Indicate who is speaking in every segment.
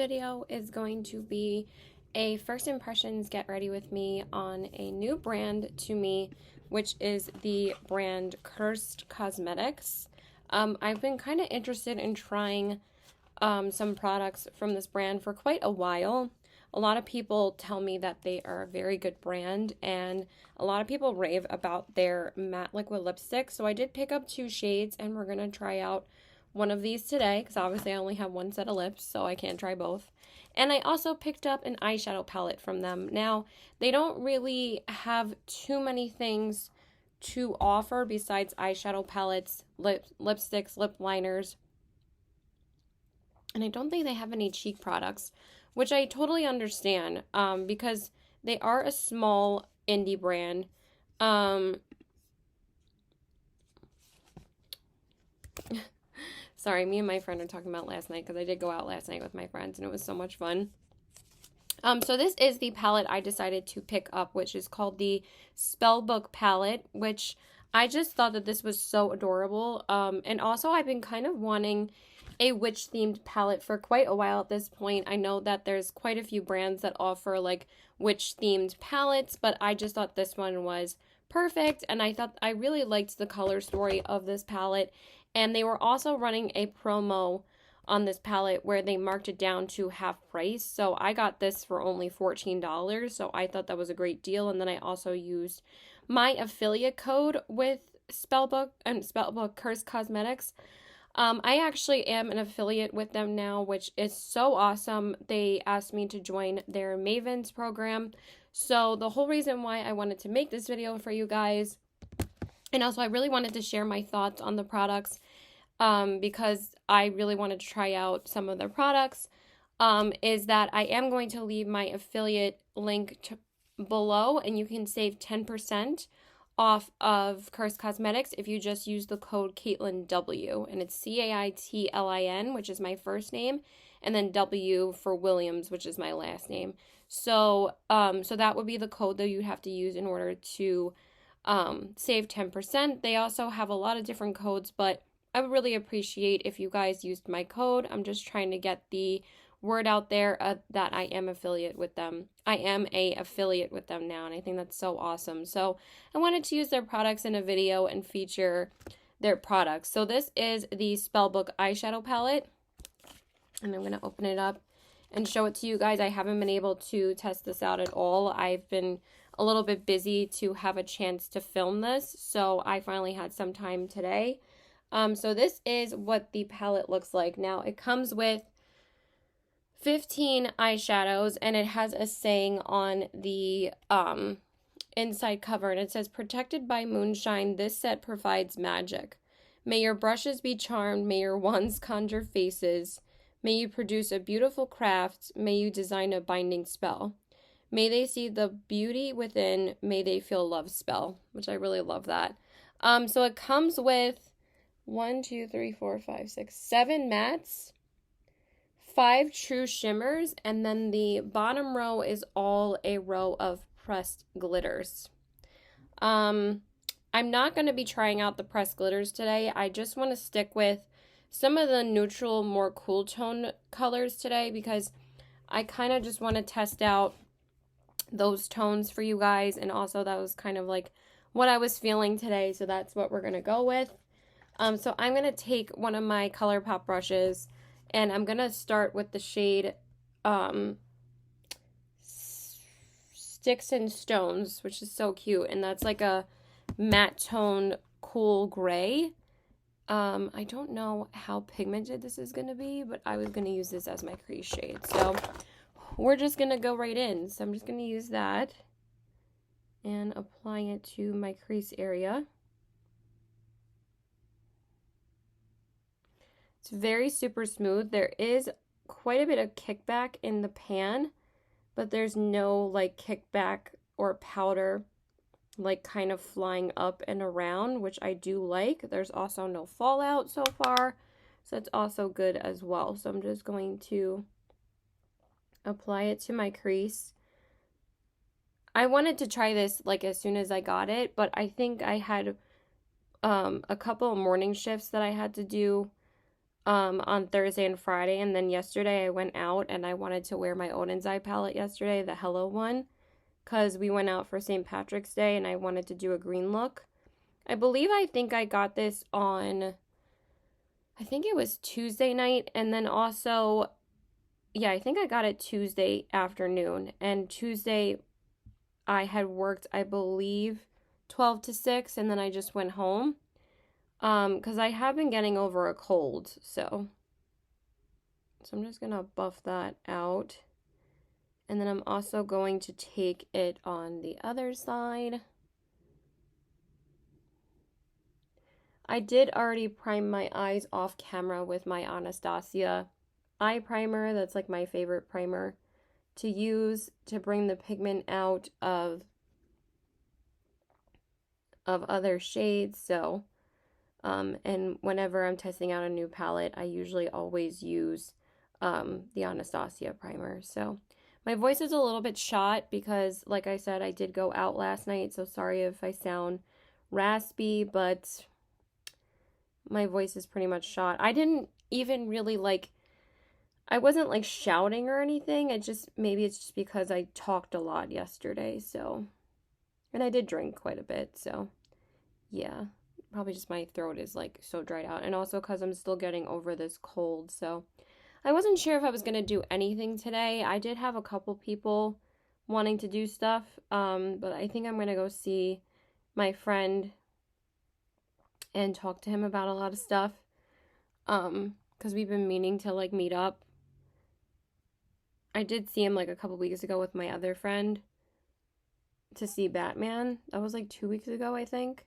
Speaker 1: video is going to be a first impressions get ready with me on a new brand to me, which is the brand Curst Cosmetics. I've been kind of interested in trying some products from this brand for quite a while. A lot of people tell me that they are a very good brand, and a lot of people rave about their matte liquid lipstick. So I did pick up 2 shades, and we're going to try out one of these today, because obviously I only have one set of lips, so I can't try both. And I also picked up an eyeshadow palette from them. Now, they don't really have too many things to offer besides eyeshadow palettes, lipsticks, lip liners, and I don't think they have any cheek products, which I totally understand, because they are a small indie brand. Sorry, me and my friend are talking about last night, because I did go out last night with my friends, and it was so much fun. So this is the palette I decided to pick up, which is called the Spellbook palette, which I just thought that this was so adorable. And also I've been kind of wanting a witch-themed palette for quite a while at this point. I know that there's quite a few brands that offer like witch-themed palettes, but I just thought this one was perfect, and I thought I really liked the color story of this palette. And they were also running a promo on this palette where they marked it down to half price. So I got this for only $14. So I thought that was a great deal. And then I also used my affiliate code with Spellbook and Spellbook Curst Cosmetics. I actually am an affiliate with them now, which is so awesome. They asked me to join their Mavens program. So the whole reason why I wanted to make this video for you guys, and also I really wanted to share my thoughts on the products, because I really wanted to try out some of their products, is that I am going to leave my affiliate link below, and you can save 10% off of Curst Cosmetics if you just use the code Caitlin W, and it's Caitlin, which is my first name, and then W for Williams, which is my last name. So that would be the code that you'd have to use in order to save 10%. They also have a lot of different codes, but I would really appreciate if you guys used my code. I'm just trying to get the word out there that I am affiliate with them. I am a affiliate with them now, and I think that's so awesome. So I wanted to use their products in a video and feature their products. So this is the Spellbook eyeshadow palette, and I'm going to open it up and show it to you guys. I haven't been able to test this out at all. I've been a little bit busy to have a chance to film this, so I finally had some time today. So this is what the palette looks like. Now, it comes with 15 eyeshadows, and it has a saying on the inside cover, and it says, "Protected by moonshine, this set provides magic. May your brushes be charmed, may your wands conjure faces, may you produce a beautiful craft, may you design a binding spell. May they see the beauty within, may they feel love spell," which I really love that. So it comes with 7 mattes, 5 true shimmers, and then the bottom row is all a row of pressed glitters. I'm not going to be trying out the pressed glitters today. I just want to stick with some of the neutral, more cool tone colors today, because I kind of just want to test out those tones for you guys, and also that was kind of like what I was feeling today, so that's what we're going to go with. So I'm going to take one of my ColourPop brushes, and I'm going to start with the shade Sticks and Stones, which is so cute, and that's like a matte tone cool gray. I don't know how pigmented this is going to be, but I was going to use this as my crease shade, so we're just going to go right in. So I'm just going to use that and apply it to my crease area. It's very super smooth. There is quite a bit of kickback in the pan, but there's no like kickback or powder like kind of flying up and around, which I do like. There's also no fallout so far, so that's also good as well. So I'm just going to apply it to my crease. I wanted to try this like as soon as I got it, but I think I had a couple of morning shifts that I had to do on Thursday and Friday, and then yesterday I went out and I wanted to wear my Odin's Eye palette yesterday, the Hello one, because we went out for St. Patrick's Day and I wanted to do a green look. I think I got this on, I think it was Tuesday night, and then also, yeah, I think I got it Tuesday afternoon, and Tuesday I had worked, I believe, 12 to 6, and then I just went home, because I have been getting over a cold, so I'm just gonna buff that out. And then I'm also going to take it on the other side. I did already prime my eyes off camera with my Anastasia eye primer. That's like my favorite primer to use to bring the pigment out of other shades. So, and whenever I'm testing out a new palette, I usually always use the Anastasia primer. So my voice is a little bit shot because, like I said, I did go out last night, so sorry if I sound raspy, but my voice is pretty much shot. I didn't even really I wasn't like shouting or anything. Maybe it's just because I talked a lot yesterday, so, and I did drink quite a bit, so yeah, probably just my throat is like so dried out, and also because I'm still getting over this cold, so I wasn't sure if I was going to do anything today. I did have a couple people wanting to do stuff, but I think I'm going to go see my friend and talk to him about a lot of stuff, because we've been meaning to like meet up. I did see him like a couple weeks ago with my other friend to see Batman. That was like 2 weeks ago, I think.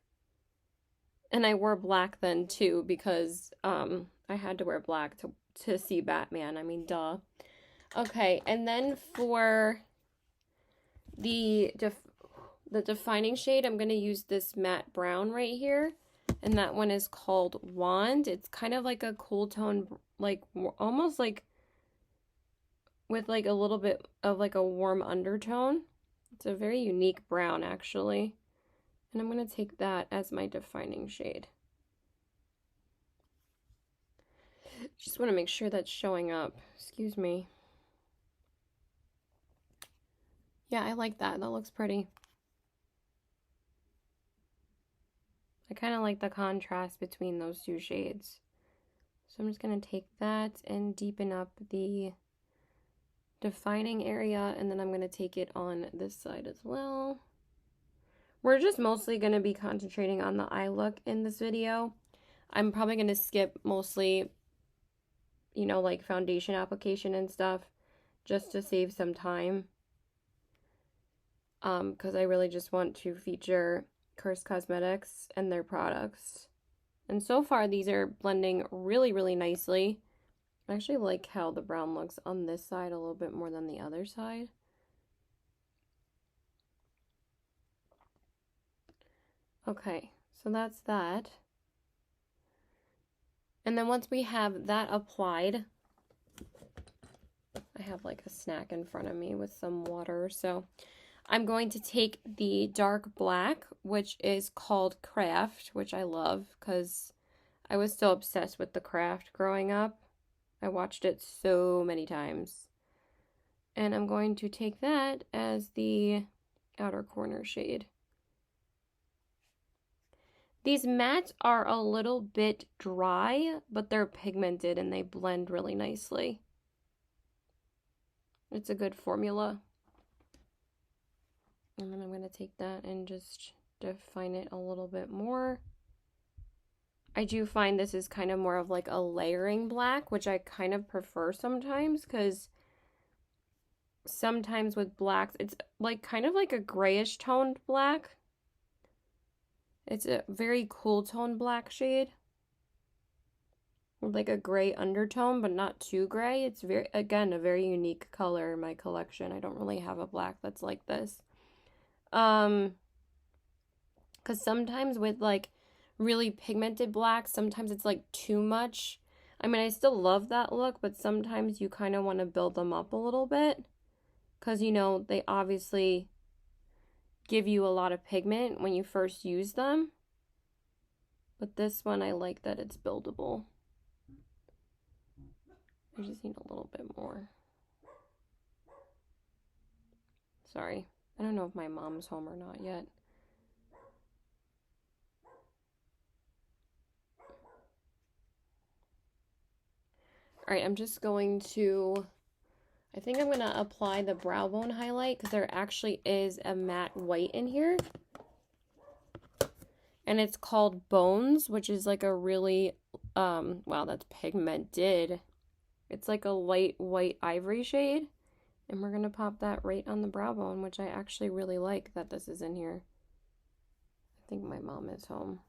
Speaker 1: And I wore black then too because I had to wear black to see Batman. I mean, duh. Okay, and then for the defining shade, I'm going to use this matte brown right here. And that one is called Wand. It's kind of like a cool tone, like almost like with like a little bit of like a warm undertone. It's a very unique brown actually. And I'm going to take that as my defining shade. Just want to make sure that's showing up. Excuse me. Yeah, I like that. That looks pretty. I kind of like the contrast between those two shades. So I'm just going to take that and deepen up the defining area, and then I'm going to take it on this side as well. We're just mostly going to be concentrating on the eye look in this video. I'm probably going to skip mostly, you know, like foundation application and stuff just to save some time. Because I really just want to feature Curst Cosmetics and their products. And so far, these are blending really, really nicely. I actually like how the brown looks on this side a little bit more than the other side. Okay, so that's that. And then once we have that applied, I have like a snack in front of me with some water. So I'm going to take the dark black, which is called Craft, which I love because I was so obsessed with the Craft growing up. I watched it so many times. And I'm going to take that as the outer corner shade. These mattes are a little bit dry, but they're pigmented and they blend really nicely. It's a good formula. And then I'm going to take that and just define it a little bit more. I do find this is kind of more of like a layering black, which I kind of prefer sometimes, because sometimes with blacks, it's like kind of like a grayish toned black. It's a very cool tone black shade with like a gray undertone, but not too gray. It's very, again, a very unique color in my collection. I don't really have a black that's like this. Because sometimes with like really pigmented blacks, sometimes it's like too much. I mean, I still love that look, but sometimes you kind of want to build them up a little bit because, you know, they obviously give you a lot of pigment when you first use them. But this one, I like that it's buildable. I just need a little bit more. Sorry. I don't know if my mom's home or not yet. Alright, I'm just going to... I think I'm going to apply the brow bone highlight because there actually is a matte white in here. And it's called Bones, which is like a really, wow, that's pigmented. It's like a light white ivory shade. And we're going to pop that right on the brow bone, which I actually really like that this is in here. I think my mom is home.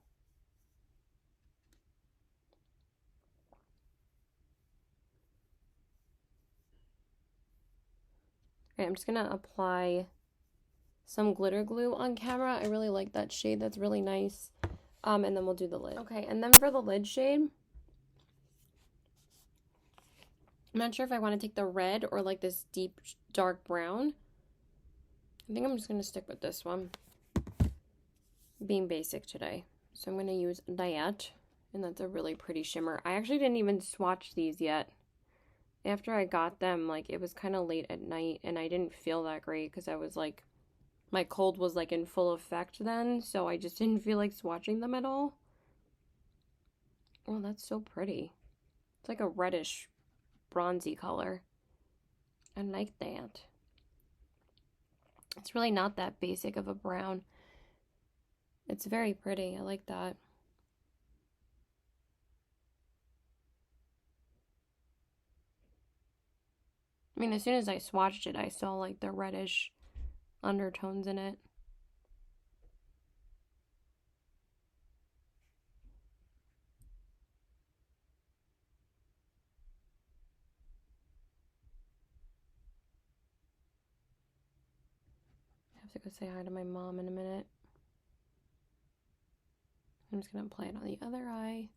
Speaker 1: Okay, I'm just going to apply some glitter glue on camera. I really like that shade. That's really nice. And then we'll do the lid. Okay, and then for the lid shade, I'm not sure if I want to take the red or like this deep dark brown. I think I'm just going to stick with this one. Being basic today. So I'm going to use that. And that's a really pretty shimmer. I actually didn't even swatch these yet. After I got them, like, it was kind of late at night. And I didn't feel that great because I was like, my cold was like in full effect then. So I just didn't feel like swatching them at all. Oh, that's so pretty. It's like a reddish, bronzy color. I like that. It's really not that basic of a brown. It's very pretty. I like that. I mean, as soon as I swatched it, I saw like the reddish undertones in it. I have to go say hi to my mom in a minute. I'm just going to apply it on the other eye.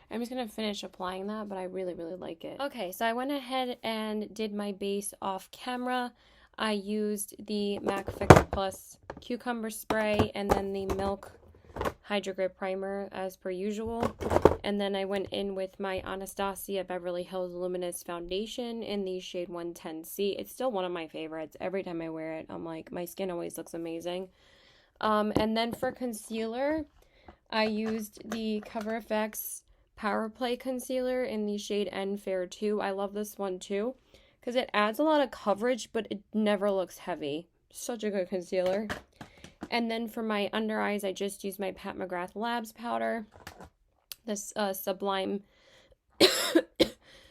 Speaker 1: I'm just going to finish applying that, but I really, really like it. Okay, so I went ahead and did my base off camera. I used the MAC Fix Plus Cucumber Spray and then the Milk Hydro Grip Primer as per usual. And then I went in with my Anastasia Beverly Hills Luminous Foundation in the shade 110C. It's still one of my favorites. Every time I wear it, I'm like, my skin always looks amazing. And then for concealer, I used the Cover FX Power Play Concealer in the shade N Fair 2. I love this one too because it adds a lot of coverage, but it never looks heavy. Such a good concealer. And then for my under eyes, I just used my Pat McGrath Labs powder. This Sublime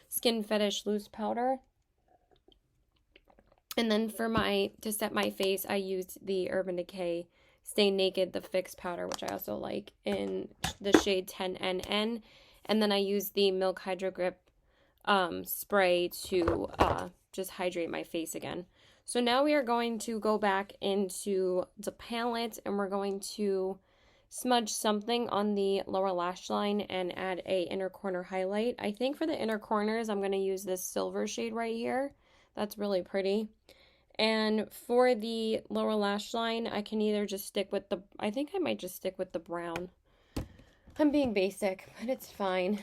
Speaker 1: Skin Fetish Loose Powder. And then for to set my face, I used the Urban Decay Stay Naked, the Fix Powder, which I also like, in the shade 10NN. And then I used the Milk Hydro Grip spray to just hydrate my face again. So now we are going to go back into the palette and we're going to smudge something on the lower lash line and add a inner corner highlight. I think for the inner corners, I'm going to use this silver shade right here. That's really pretty. And for the lower lash line, I can either just stick with I think I might just stick with the brown. I'm being basic, but it's fine.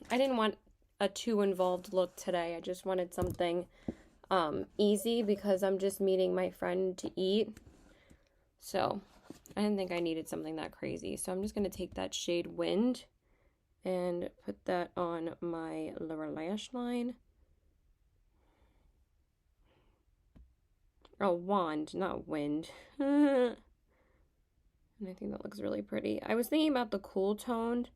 Speaker 1: I didn't want a too involved look today. I just wanted something easy because I'm just meeting my friend to eat. So I didn't think I needed something that crazy. So I'm just going to take that shade Wind and put that on my lower lash line. Oh, Wand, not Wind. And I think that looks really pretty. I was thinking about the cool toned,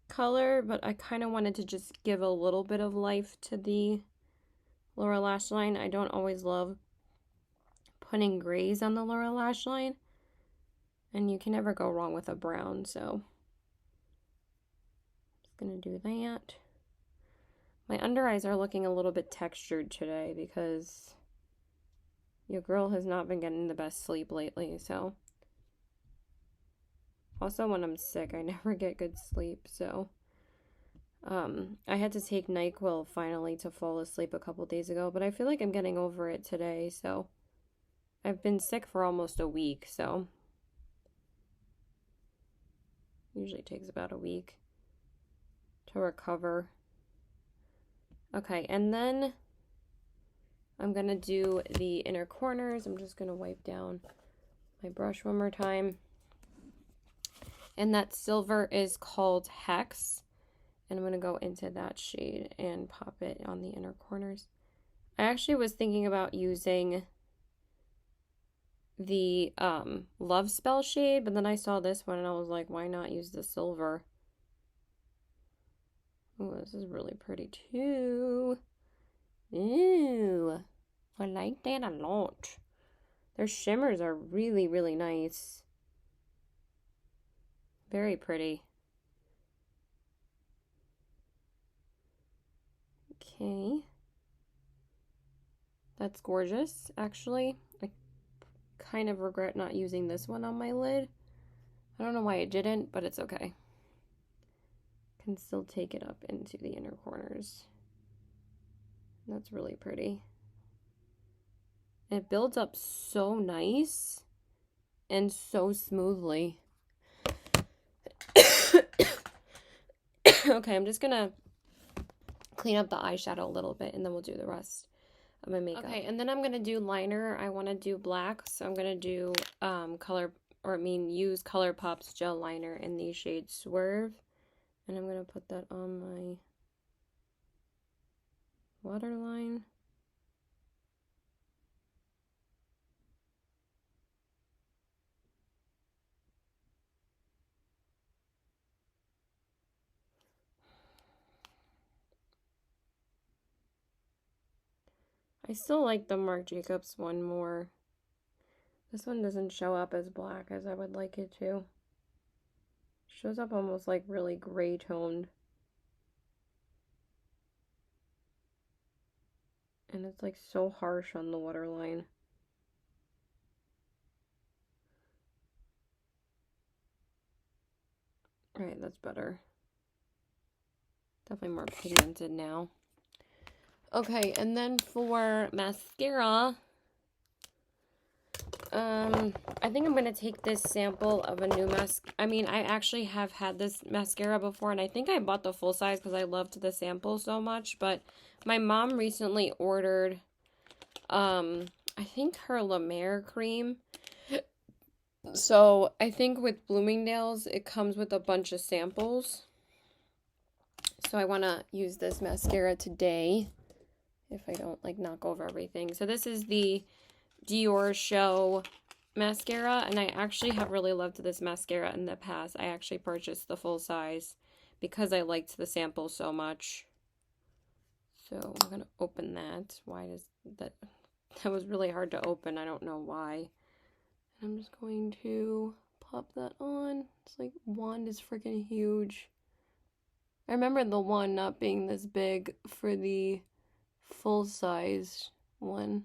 Speaker 1: color, but I kind of wanted to just give a little bit of life to the lower lash line. I don't always love putting grays on the lower lash line, and you can never go wrong with a brown, so I'm just gonna do that. My under eyes are looking a little bit textured today because your girl has not been getting the best sleep lately, so. Also, when I'm sick, I never get good sleep, so. I had to take NyQuil finally to fall asleep a couple days ago, but I feel like I'm getting over it today, so. I've been sick for almost a week, so. Usually takes about a week to recover. Okay, and then I'm going to do the inner corners. I'm just going to wipe down my brush one more time. And that silver is called Hex. And I'm going to go into that shade and pop it on the inner corners. I actually was thinking about using the Love Spell shade, but then I saw this one and I was like, why not use the silver? Oh, this is really pretty too. Ooh, I like that a lot. Their shimmers are really, really nice. Very pretty. Okay. That's gorgeous, actually. I kind of regret not using this one on my lid. I don't know why I didn't, but it's okay. Can still take it up into the inner corners. That's really pretty. It builds up so nice and so smoothly. Okay, I'm just gonna clean up the eyeshadow a little bit and then we'll do the rest of my makeup. Okay, and then I'm gonna do liner. I want to do black, so I'm gonna do use ColourPop's gel liner in the shade Swerve, and I'm gonna put that on my waterline. I still like the Marc Jacobs one more. This one doesn't show up as black as I would like it to. It shows up almost like really gray toned. And it's like so harsh on the waterline. Alright, that's better. Definitely more pigmented now. Okay, and then for mascara, I think I'm going to take this sample of a new I actually have had this mascara before, and I think I bought the full size because I loved the sample so much, but my mom recently ordered, I think her La Mer cream. So I think with Bloomingdale's, it comes with a bunch of samples. So I want to use this mascara today, if I don't, like, knock over everything. So this is the Dior Show mascara, and I actually have really loved this mascara in the past. I actually purchased the full size because I liked the sample so much. So I'm going to open that. Why does that... That was really hard to open. I don't know why. And I'm just going to pop that on. It's like, wand is freaking huge. I remember the one not being this big for the full-size one.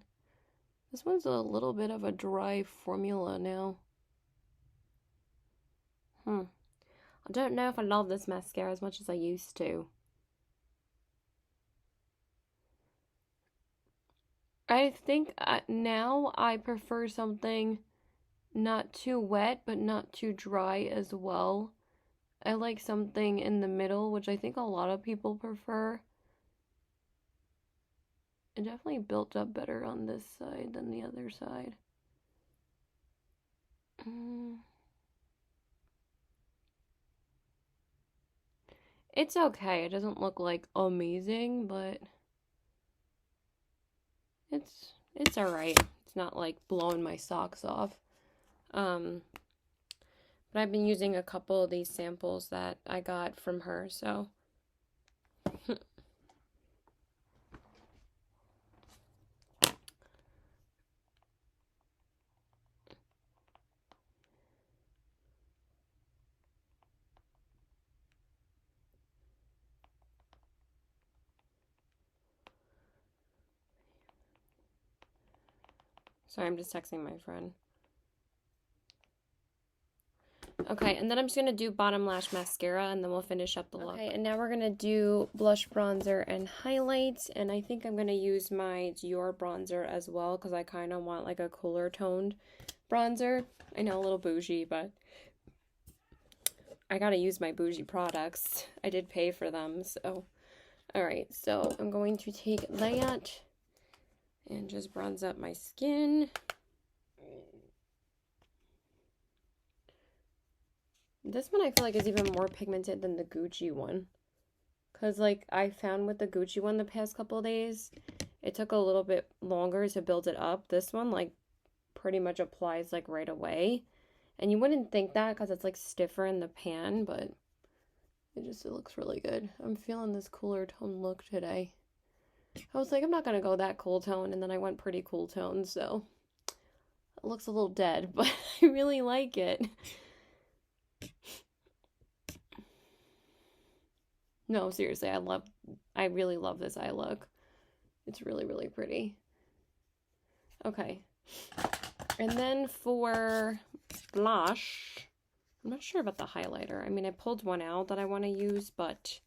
Speaker 1: This one's a little bit of a dry formula now. I don't know if I love this mascara as much as I used to. I think now I prefer something not too wet, but not too dry as well. I like something in the middle, which I think a lot of people prefer. It definitely built up better on this side than the other side. It's okay. It doesn't look like amazing, but it's alright. It's not like blowing my socks off. But I've been using a couple of these samples that I got from her, so. Sorry, I'm just texting my friend. Okay, and then I'm just going to do bottom lash mascara, and then we'll finish up the look. Okay, and now we're going to do blush, bronzer, and highlights, and I think I'm going to use my Dior bronzer as well, because I kind of want like a cooler toned bronzer. I know, a little bougie, but I got to use my bougie products. I did pay for them, so. Alright, so I'm going to take that and just bronze up my skin. This one I feel like is even more pigmented than the Gucci one. Because, like, I found with the Gucci one the past couple of days, it took a little bit longer to build it up. This one, like, pretty much applies, like, right away. And you wouldn't think that because it's, like, stiffer in the pan, but it looks really good. I'm feeling this cooler tone look today. I was like, I'm not going to go that cool tone, and then I went pretty cool tone, so it looks a little dead, but I really like it. No, seriously, I really love this eye look. It's really, really pretty. Okay. And then for blush, I'm not sure about the highlighter. I mean, I pulled one out that I want to use, but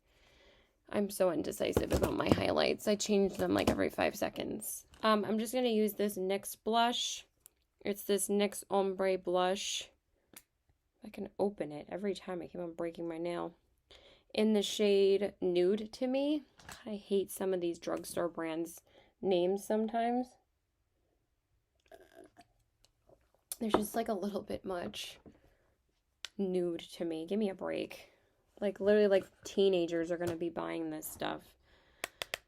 Speaker 1: I'm so indecisive about my highlights. I change them like every 5 seconds. I'm just going to use this NYX blush. It's this NYX Ombre blush. I can open it every time. I keep on breaking my nail. In the shade Nude to Me. I hate some of these drugstore brands' names sometimes. There's just like a little bit much nude to me. Give me a break. Like literally like teenagers are going to be buying this stuff.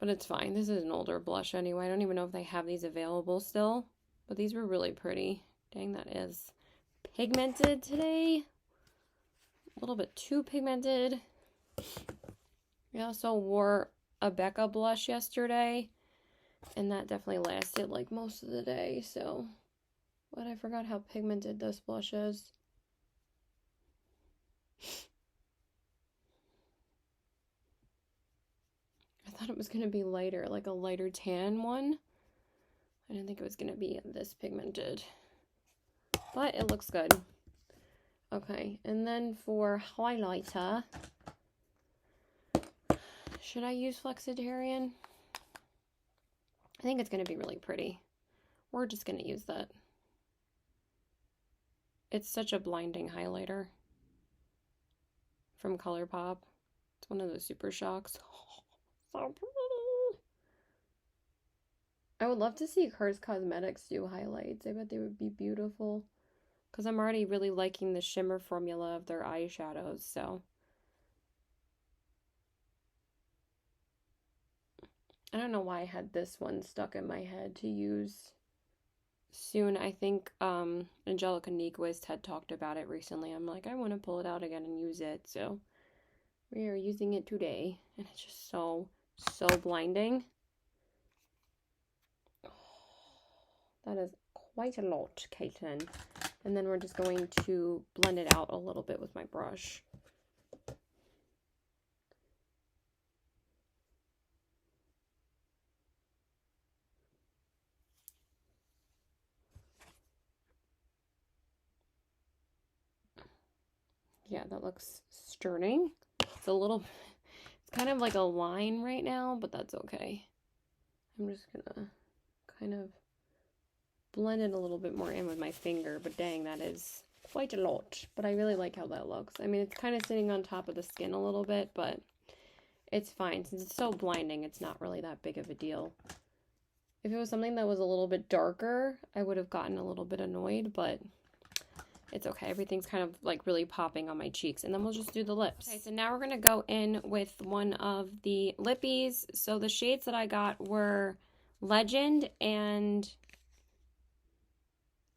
Speaker 1: But it's fine. This is an older blush anyway. I don't even know if they have these available still. But these were really pretty. Dang, that is pigmented today. A little bit too pigmented. I also wore a Becca blush yesterday, and that definitely lasted like most of the day, so. But I forgot how pigmented this blush is. I thought it was going to be lighter, like a lighter tan one. I didn't think it was going to be this pigmented. But it looks good. Okay, and then for highlighter, should I use Flexitarian? I think it's going to be really pretty. We're just going to use that. It's such a blinding highlighter from ColourPop. It's one of the Super Shocks. So pretty. I would love to see Curst Cosmetics do highlights. I bet they would be beautiful. Because I'm already really liking the shimmer formula of their eyeshadows, so. I don't know why I had this one stuck in my head to use soon. I think Angelica Nyquist had talked about it recently. I'm like, I want to pull it out again and use it, so we are using it today. And it's just so blinding. That is quite a lot, Caitlin. And then we're just going to blend it out a little bit with my brush. Yeah, that looks stunning. It's a little, it's kind of like a line right now, but that's okay. I'm just gonna kind of blend it a little bit more in with my finger, but dang, that is quite a lot. But I really like how that looks. I mean, it's kind of sitting on top of the skin a little bit, but it's fine. Since it's so blinding, it's not really that big of a deal. If it was something that was a little bit darker, I would have gotten a little bit annoyed, but it's okay. Everything's kind of like really popping on my cheeks. And then we'll just do the lips. Okay, so now we're going to go in with one of the lippies. So the shades that I got were Legend and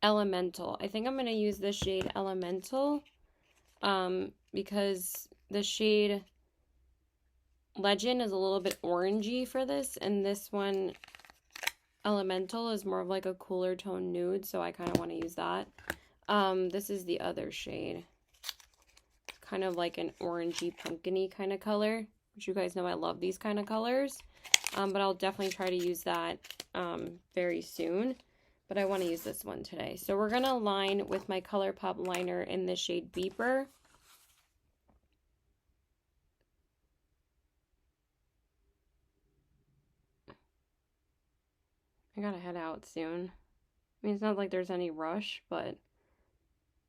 Speaker 1: Elemental. I think I'm going to use this shade Elemental. because the shade Legend is a little bit orangey for this, and this one, Elemental, is more of like a cooler tone nude, so I kind of want to use that. This is the other shade. Kind of like an orangey, pumpkin-y kind of color, which you guys know I love these kind of colors. But I'll definitely try to use that very soon. But I want to use this one today. So we're going to line with my ColourPop liner in the shade Beeper. I gotta head out soon. I mean, it's not like there's any rush, but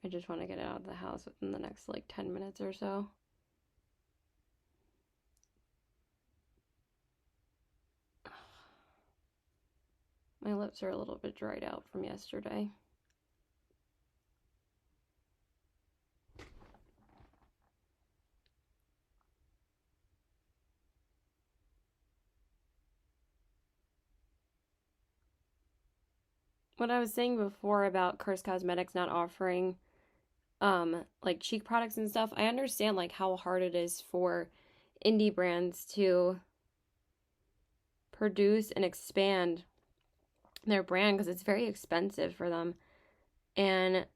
Speaker 1: I just want to get out of the house within the next like 10 minutes or so. My lips are a little bit dried out from yesterday. What I was saying before about Curst Cosmetics not offering like cheek products and stuff, I understand like how hard it is for indie brands to produce and expand their brand because it's very expensive for them. And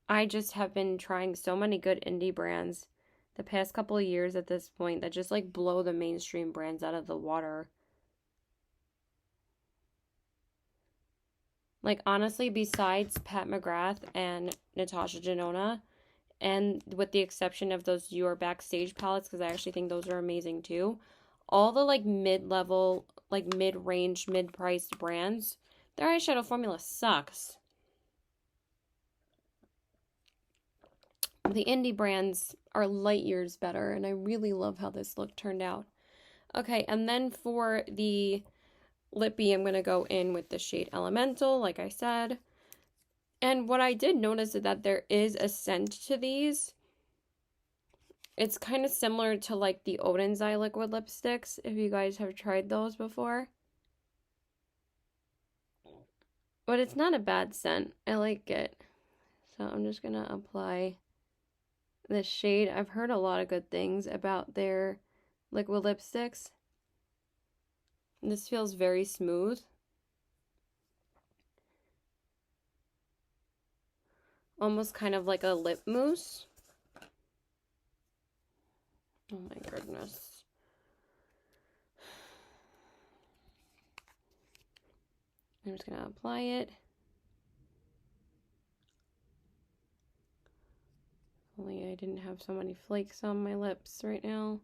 Speaker 1: I just have been trying so many good indie brands the past couple of years at this point that just like blow the mainstream brands out of the water. Like honestly, besides Pat McGrath and Natasha Denona, and with the exception of those Your Backstage palettes, because I actually think those are amazing too, all the like mid-level, like mid-range, mid-priced brands, their eyeshadow formula sucks. The indie brands are light years better, and I really love how this look turned out. Okay, and then for the lippy, I'm going to go in with the shade Elemental, like I said. And what I did notice is that there is a scent to these. It's kind of similar to like the Odin's Eye liquid lipsticks, if you guys have tried those before. But it's not a bad scent. I like it. So I'm just going to apply this shade. I've heard a lot of good things about their liquid lipsticks. This feels very smooth. Almost kind of like a lip mousse. Oh my goodness. I'm just going to apply it. Only I didn't have so many flakes on my lips right now.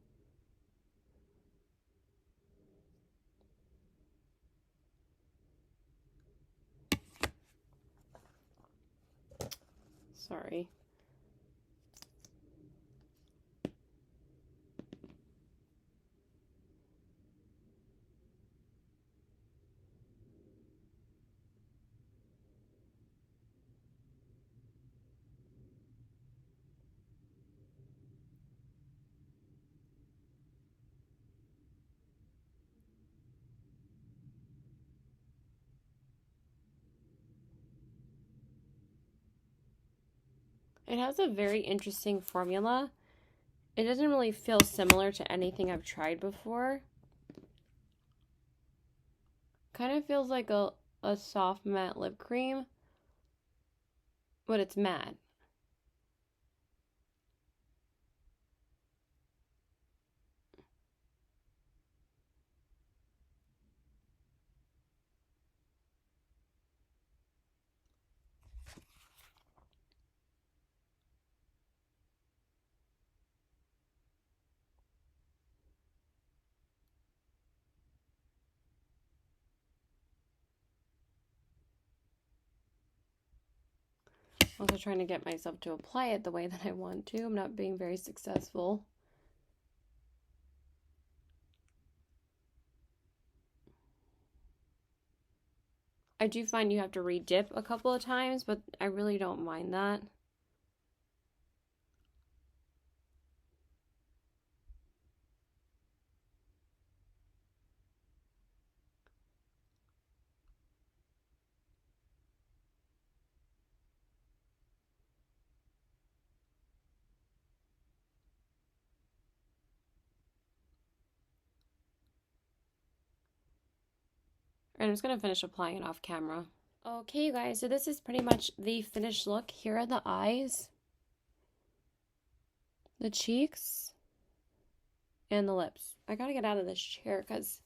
Speaker 1: Sorry. It has a very interesting formula. It doesn't really feel similar to anything I've tried before. Kind of feels like a soft matte lip cream, but it's matte. Also trying to get myself to apply it the way that I want to. I'm not being very successful. I do find you have to re-dip a couple of times, but I really don't mind that. And I'm just going to finish applying it off camera. Okay, you guys, so this is pretty much the finished look. Here are the eyes, the cheeks, and the lips. I gotta get out of this chair because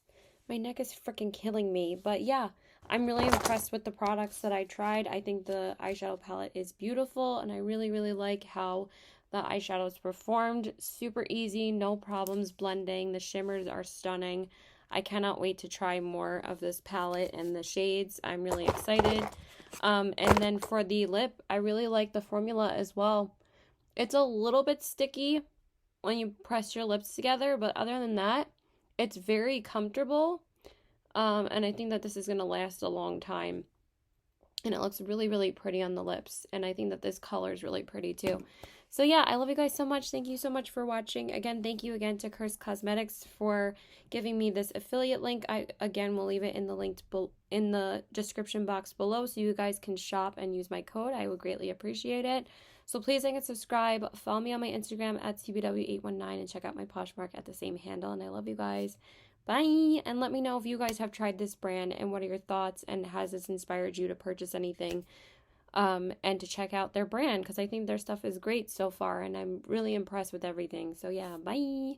Speaker 1: my neck is freaking killing me. But yeah, I'm really impressed with the products that I tried. I think the eyeshadow palette is beautiful, and I really, really like how the eyeshadows performed. Super easy, no problems blending. The shimmers are stunning. I cannot wait to try more of this palette and the shades. I'm really excited. And then for the lip, I really like the formula as well. It's a little bit sticky when you press your lips together, but other than that, it's very comfortable. And I think that this is going to last a long time. And it looks really, really pretty on the lips. And I think that this color is really pretty too. So yeah, I love you guys so much. Thank you so much for watching. Again, thank you again to Curst Cosmetics for giving me this affiliate link. I again will leave it in the description box below so you guys can shop and use my code. I would greatly appreciate it. So please like and subscribe. Follow me on my Instagram at TBW819 and check out my Poshmark at the same handle. And I love you guys. Bye! And let me know if you guys have tried this brand and what are your thoughts and has this inspired you to purchase anything and to check out their brand because I think their stuff is great so far and I'm really impressed with everything. So yeah, bye!